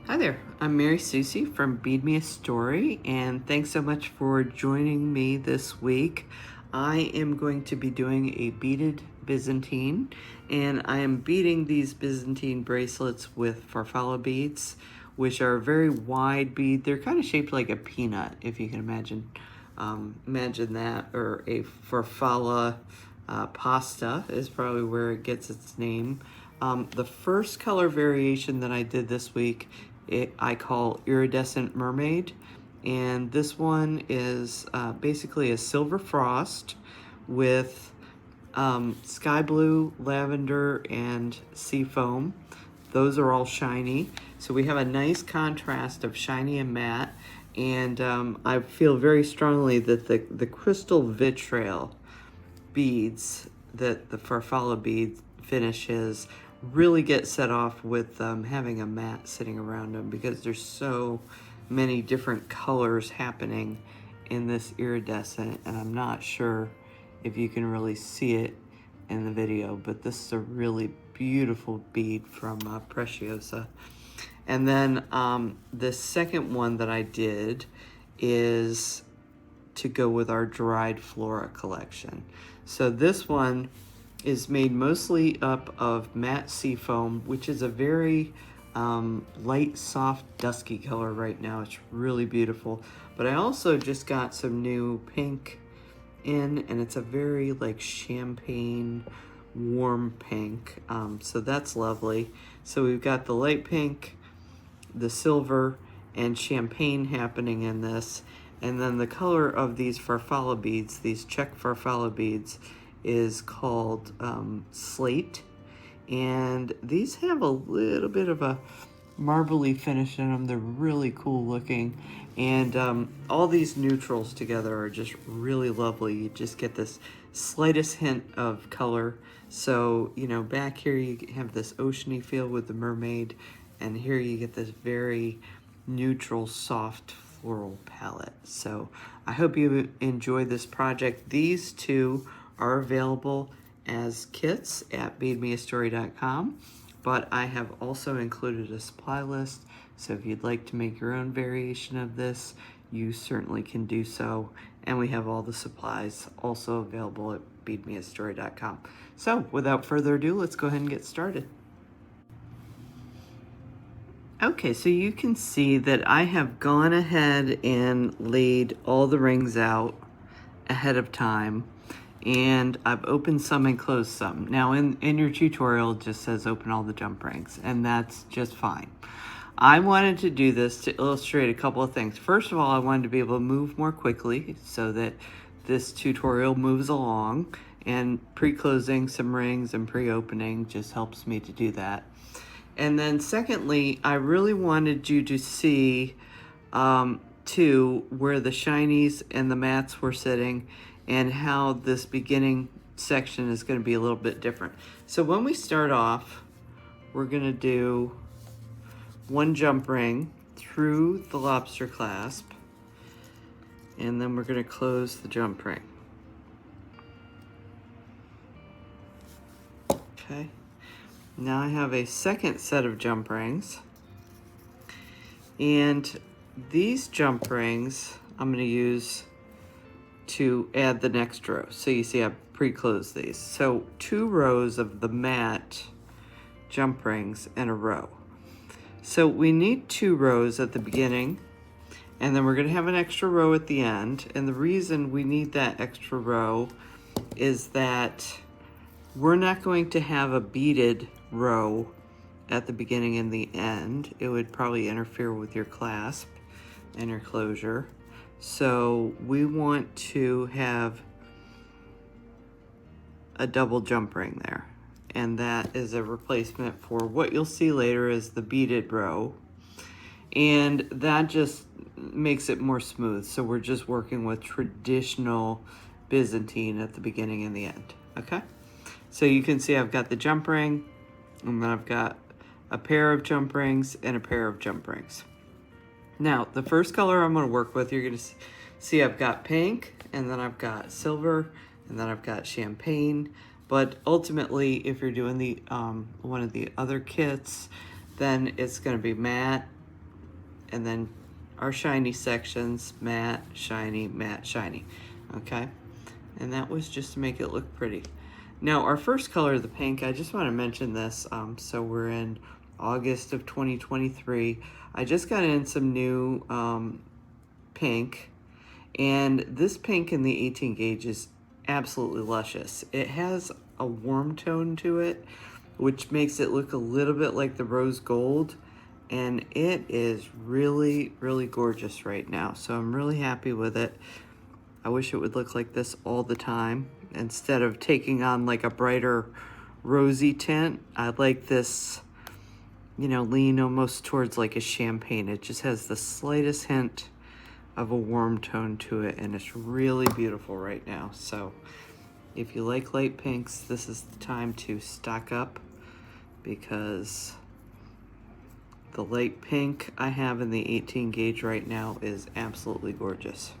Hi there, I'm Mary Susie from Bead Me a Story, and thanks so much for joining me this week. I am going to be doing a beaded Byzantine, and I am beading these Byzantine bracelets with Farfalle beads, which are a very wide bead. They're kind of shaped like a peanut, if you can imagine. Imagine that, or a Farfalle pasta is probably where it gets its name. The first color variation that I did this week, I call Iridescent Mermaid. And this one is basically a silver frost with sky blue, lavender, and sea foam. Those are all shiny. So we have a nice contrast of shiny and matte. And I feel very strongly that the crystal vitriol beads that the Farfalle bead finishes really get set off with having a matte sitting around them, because there's so many different colors happening in this iridescent, and I'm not sure if you can really see it in the video, but this is a really beautiful bead from Preciosa. And then the second one that I did is to go with our dried flora collection. So this one is made mostly up of matte sea foam, which is a very light, soft, dusky color right now. It's really beautiful. But I also just got some new pink in, and it's a very like champagne, warm pink. So that's lovely. So we've got the light pink, the silver, and champagne happening in this. And then the color of these Farfalle beads, these Czech Farfalle beads, is called Slate. And these have a little bit of a marbly finish in them. They're really cool looking. And all these neutrals together are just really lovely. You just get this slightest hint of color. So, you know, back here you have this oceany feel with the mermaid, and here you get this very neutral, soft floral palette. So I hope you enjoy this project. These two are available as kits at beadmeastory.com, but I have also included a supply list, so if you'd like to make your own variation of this, you certainly can do so. And we have all the supplies also available at beadmeastory.com. So without further ado, let's go ahead and get started. Okay, so you can see that I have gone ahead and laid all the rings out ahead of time, and I've opened some and closed some. Now in your tutorial it just says open all the jump rings, and that's just fine. I wanted to do this to illustrate a couple of things. First of all, I wanted to be able to move more quickly so that this tutorial moves along, and pre-closing some rings and pre-opening just helps me to do that. And then secondly, I really wanted you to see too where the shinies and the mattes were sitting, and how this beginning section is going to be a little bit different. So when we start off, we're going to do one jump ring through the lobster clasp, and then we're going to close the jump ring. Okay. Now I have a second set of jump rings, and these jump rings I'm going to use to add the next row. So you see I've pre-closed these. So 2 rows of the matte jump rings in a row. So we need 2 rows at the beginning, and then we're going to have an extra row at the end. And the reason we need that extra row is that we're not going to have a beaded row at the beginning and the end. It would probably interfere with your clasp and your closure. So we want to have a double jump ring there, and that is a replacement for what you'll see later as the beaded row, and that just makes it more smooth. So we're just working with traditional Byzantine at the beginning and the end. Okay, so you can see I've got the jump ring, and then I've got a pair of jump rings and a pair of jump rings. Now, the first color I'm going to work with, you're going to see I've got pink, and then I've got silver, and then I've got champagne. But ultimately, if you're doing the one of the other kits, then it's going to be matte, and then our shiny sections, matte, shiny, matte, shiny, okay? And that was just to make it look pretty. Now, our first color, the pink, I just want to mention this. So we're in August of 2023. I just got in some new pink, and this pink in the 18 gauge is absolutely luscious. It has a warm tone to it, which makes it look a little bit like the rose gold, and it is really, really gorgeous right now. So I'm really happy with it. I wish it would look like this all the time. Instead of taking on like a brighter rosy tint, I like this, you know, lean almost towards like a champagne. It just has the slightest hint of a warm tone to it, and it's really beautiful right now. So if you like light pinks, this is the time to stock up, because the light pink I have in the 18 gauge right now is absolutely gorgeous.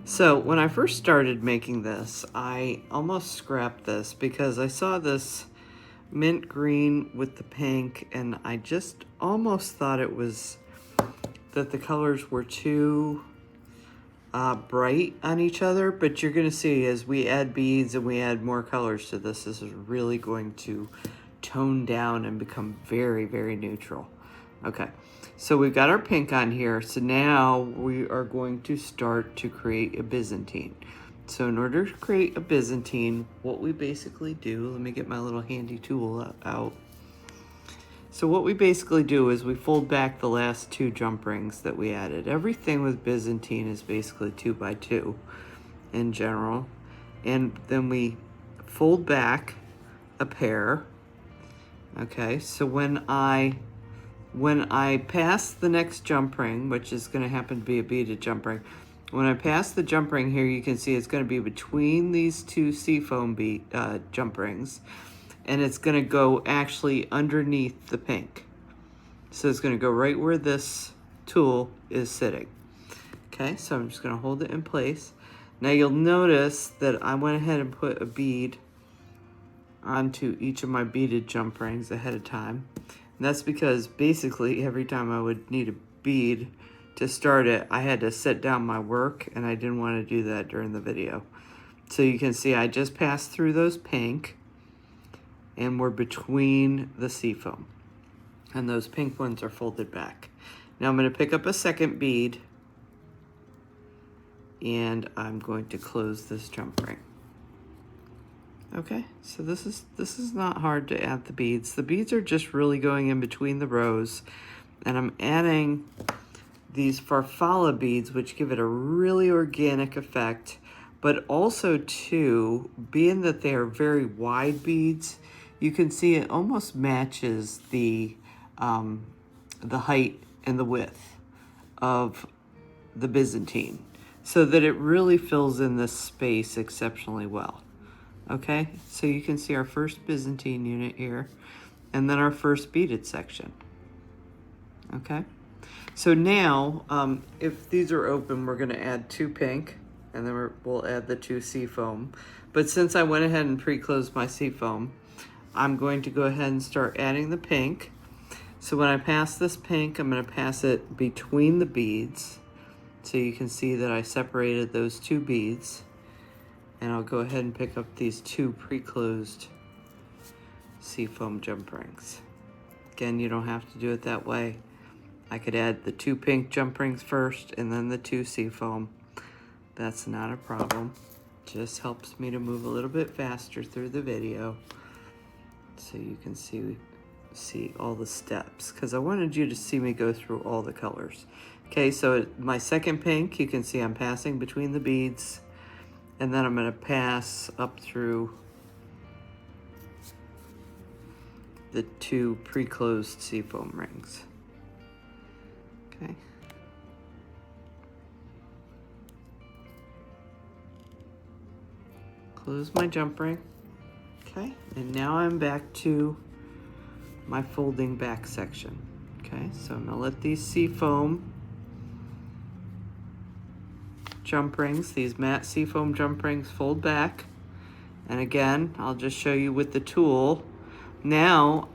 So when I first started making this, I almost scrapped this because I saw this mint green with the pink, and I just almost thought it was that the colors were too bright on each other. But you're gonna see as we add beads and we add more colors to this, this is really going to tone down and become very, very neutral. Okay, so we've got our pink on here. So now we are going to start to create a Byzantine. So in order to create a Byzantine, what we basically do, let me get my little handy tool out. So what we basically do is we fold back the last 2 jump rings that we added. Everything with Byzantine is basically 2 by 2 in general. And then we fold back a pair. Okay, so when I pass the next jump ring, which is going to happen to be a beaded jump ring, when I pass the jump ring here, you can see it's going to be between these 2 seafoam jump rings, and it's going to go actually underneath the pink. So it's going to go right where this tool is sitting. Okay, so I'm just going to hold it in place. Now you'll notice that I went ahead and put a bead onto each of my beaded jump rings ahead of time. And that's because basically every time I would need a bead to start it, I had to set down my work, and I didn't want to do that during the video. So you can see I just passed through those pink, and we're between the seafoam. And those pink ones are folded back. Now I'm going to pick up a second bead, and I'm going to close this jump ring. Okay, so this is not hard to add the beads. The beads are just really going in between the rows, and I'm adding these Farfalle beads, which give it a really organic effect, but also too, being that they are very wide beads, you can see it almost matches the height and the width of the Byzantine, so that it really fills in this space exceptionally well. Okay, so you can see our first Byzantine unit here, and then our first beaded section. Okay, so now if these are open, we're going to add 2 pink, and then we'll add the 2 seafoam. But since I went ahead and pre-closed my seafoam, I'm going to go ahead and start adding the pink. So when I pass this pink, I'm going to pass it between the beads, so you can see that I separated those 2 beads. And I'll go ahead and pick up these 2 pre-closed seafoam jump rings. Again, you don't have to do it that way. I could add the 2 pink jump rings first and then the 2 seafoam. That's not a problem. Just helps me to move a little bit faster through the video, so you can see all the steps, because I wanted you to see me go through all the colors. Okay, so my second pink, you can see I'm passing between the beads, and then I'm going to pass up through the 2 pre-closed seafoam rings. Okay. Close my jump ring. Okay, and now I'm back to my folding back section. Okay, so I'm going to let these seafoam jump rings, these matte seafoam jump rings, fold back. And again, I'll just show you with the tool. Now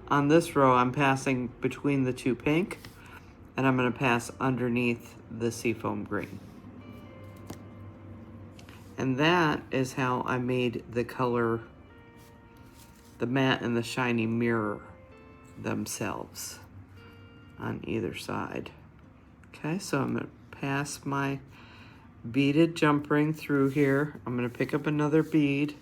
on this row, I'm passing between the two pink, and I'm going to pass underneath the seafoam green. And that is how I made the color, the matte and the shiny mirror themselves on either side. Okay, so I'm going to pass my beaded jump ring through here. I'm going to pick up another bead.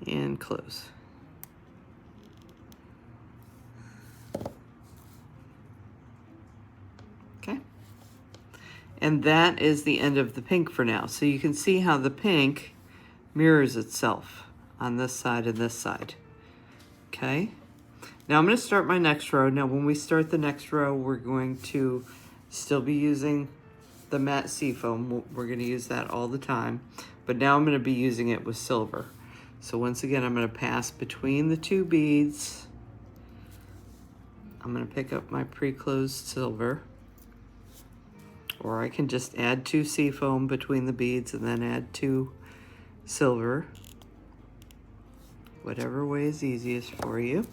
And close. Okay. And that is the end of the pink for now. So you can see how the pink mirrors itself on this side and this side. Okay. Now I'm going to start my next row. Now when we start the next row, we're going to still be using the matte seafoam. We're going to use that all the time. But now I'm going to be using it with silver. So once again, I'm going to pass between the two beads. I'm going to pick up my pre-closed silver. Or I can just add 2 seafoam between the beads and then add 2 silver. Whatever way is easiest for you.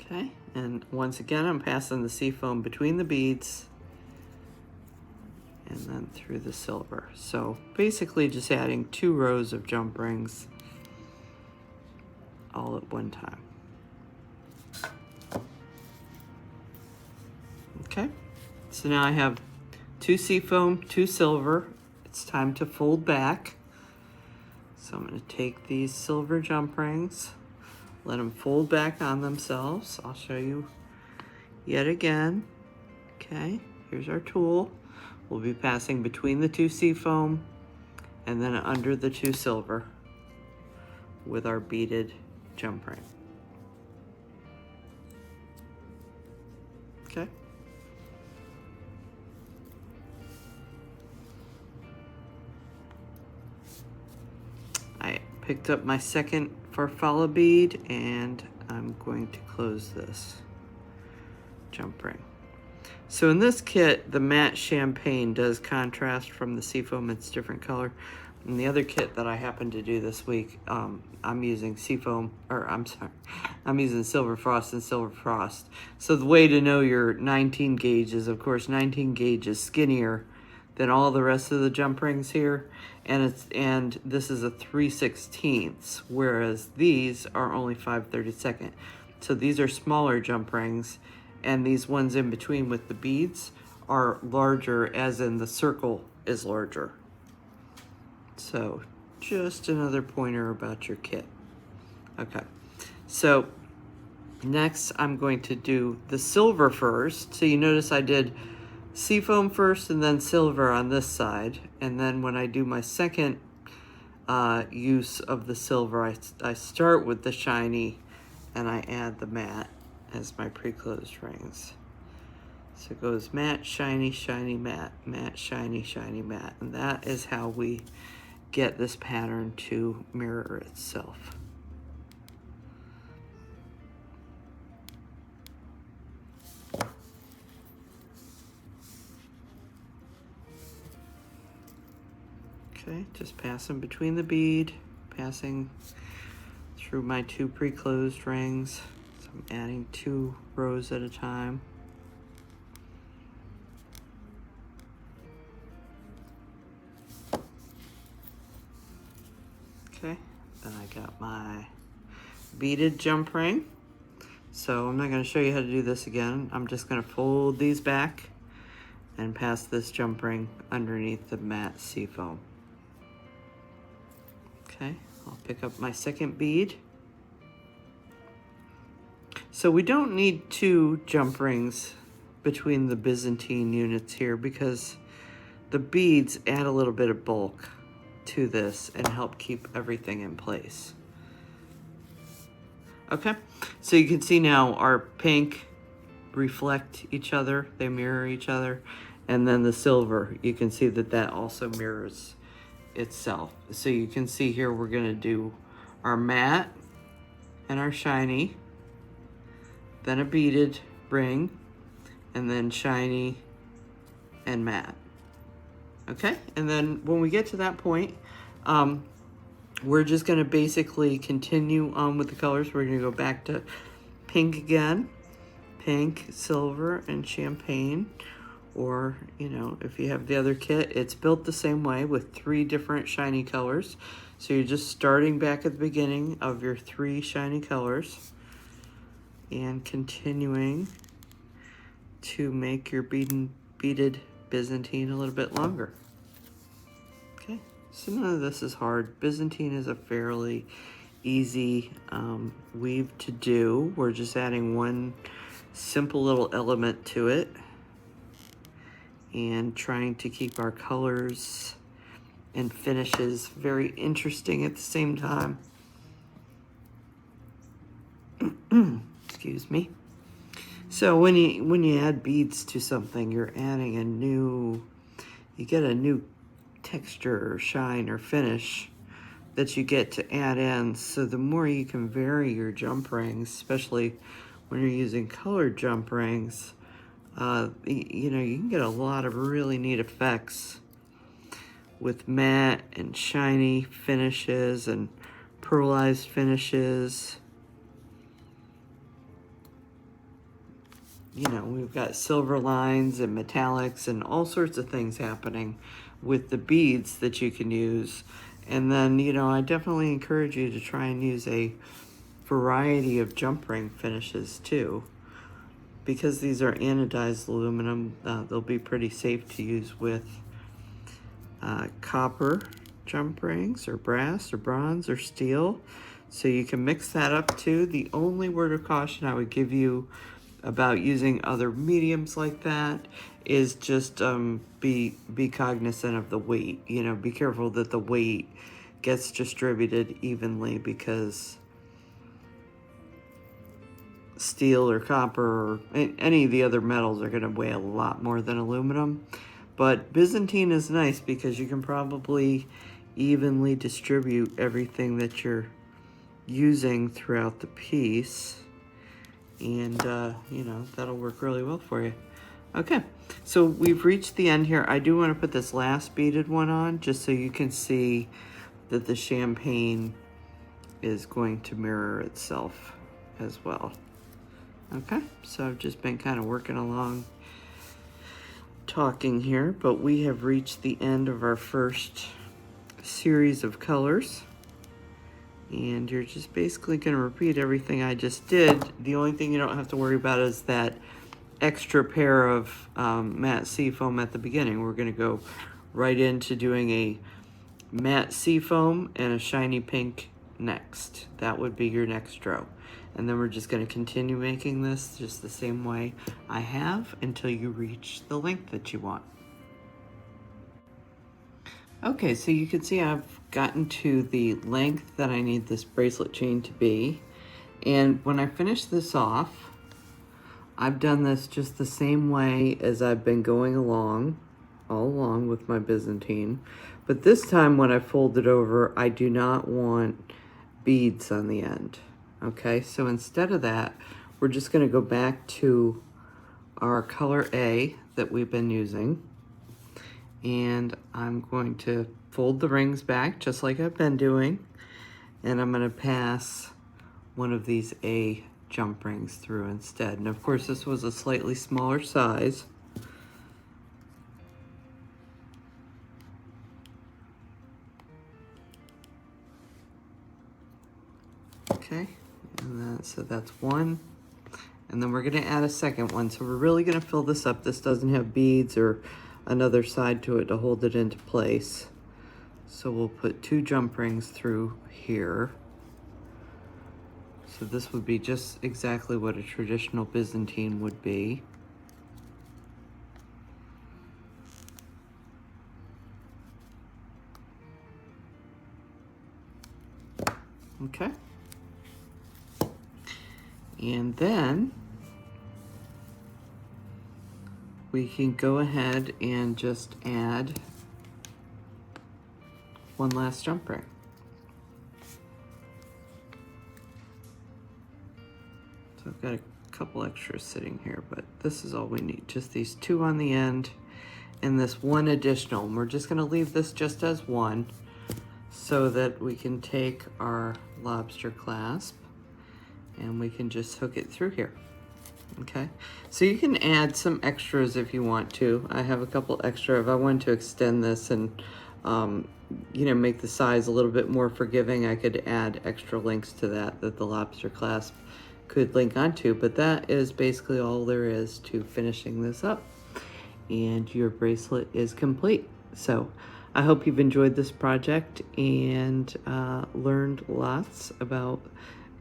Okay, and once again, I'm passing the seafoam between the beads and then through the silver. So basically just adding 2 rows of jump rings all at one time. Okay, so now I have 2 seafoam, 2 silver. It's time to fold back. So I'm going to take these silver jump rings, let them fold back on themselves. I'll show you yet again. Okay, here's our tool. We'll be passing between the 2 seafoam and then under the 2 silver with our beaded jump ring. Okay. I picked up my second Farfalle bead and I'm going to close this jump ring. So in this kit, the matte champagne does contrast from the seafoam. It's different color. In the other kit that I happened to do this week, I'm using I'm using silver frost and silver frost. So the way to know your 19 gauge is, of course, 19 gauge is skinnier than all the rest of the jump rings here, and this is a 3/16, whereas these are only 5/32. So these are smaller jump rings, and these ones in between with the beads are larger, as in the circle is larger. So just another pointer about your kit. Okay, so next I'm going to do the silver first. So you notice I did seafoam first and then silver on this side, and then when I do my second use of the silver, I start with the shiny and I add the matte as my pre-closed rings. So it goes matte, shiny, shiny, matte, matte, shiny, shiny, matte, and that is how we get this pattern to mirror itself. Okay, just passing between the bead, passing through my 2 pre-closed rings. So I'm adding 2 rows at a time. Okay, then I got my beaded jump ring. So I'm not going to show you how to do this again. I'm just going to fold these back and pass this jump ring underneath the matte seafoam. Okay, I'll pick up my second bead. So we don't need 2 jump rings between the Byzantine units here because the beads add a little bit of bulk to this and help keep everything in place. Okay, so you can see now our pink reflect each other, they mirror each other, and then the silver, you can see that that also mirrors itself. So you can see here we're going to do our matte and our shiny, then a beaded ring, and then shiny and matte. Okay, and then when we get to that point, we're just gonna basically continue on with the colors. We're gonna go back to pink again, pink, silver, and champagne. Or, you know, if you have the other kit, it's built the same way with 3 different shiny colors. So you're just starting back at the beginning of your 3 shiny colors and continuing to make your beaded Byzantine a little bit longer. Okay, so none of this is hard. Byzantine is a fairly easy weave to do. We're just adding one simple little element to it and trying to keep our colors and finishes very interesting at the same time. Excuse me. So when you add beads to something, you're adding you get a new texture or shine or finish that you get to add in. So the more you can vary your jump rings, especially when you're using colored jump rings, you know, you can get a lot of really neat effects with matte and shiny finishes and pearlized finishes. You know, we've got silver lines and metallics and all sorts of things happening with the beads that you can use. And then, you know, I definitely encourage you to try and use a variety of jump ring finishes too. Because these are anodized aluminum, they'll be pretty safe to use with copper jump rings or brass or bronze or steel. So you can mix that up too. The only word of caution I would give you about using other mediums like that is just be cognizant of the weight. You know, be careful that the weight gets distributed evenly, because steel or copper or any of the other metals are going to weigh a lot more than aluminum. But Byzantine is nice because you can probably evenly distribute everything that you're using throughout the piece, and you know, that'll work really well for you. Okay, so we've reached the end here. I do want to put this last beaded one on just so you can see that the champagne is going to mirror itself as well. Okay, so I've just been kind of working along, talking here, but we have reached the end of our first series of colors. And you're just basically going to repeat everything I just did. The only thing you don't have to worry about is that extra pair of matte seafoam at the beginning. We're going to go right into doing a matte seafoam and a shiny pink next. That would be your next row. And then we're just going to continue making this just the same way I have until you reach the length that you want. Okay, so you can see I've gotten to the length that I need this bracelet chain to be. And when I finish this off, I've done this just the same way as I've been going along, all along with my Byzantine. But this time when I fold it over, I do not want beads on the end. Okay, so instead of that, we're just going to go back to our color A that we've been using. And I'm going to fold the rings back just like I've been doing. And I'm going to pass one of these A jump rings through instead. And of course, this was a slightly smaller size. Okay, and so that's one. And then we're going to add a second one. So we're really going to fill this up. This doesn't have beads or another side to it to hold it into place. So we'll put 2 jump rings through here. So this would be just exactly what a traditional Byzantine would be. Okay. And then we can go ahead and just add one last jump ring. So I've got a couple extras sitting here, but this is all we need. Just these 2 on the end, and this one additional. And we're just gonna leave this just as one so that we can take our lobster clasp and we can just hook it through here. Okay, so you can add some extras if you want to. I have a couple extra. If I wanted to extend this and you know, make the size a little bit more forgiving, I could add extra links to that the lobster clasp could link onto. But that is basically all there is to finishing this up, and your bracelet is complete. So I hope you've enjoyed this project and learned lots about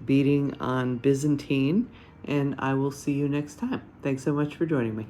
beading on Byzantine, and I will see you next time. Thanks so much for joining me.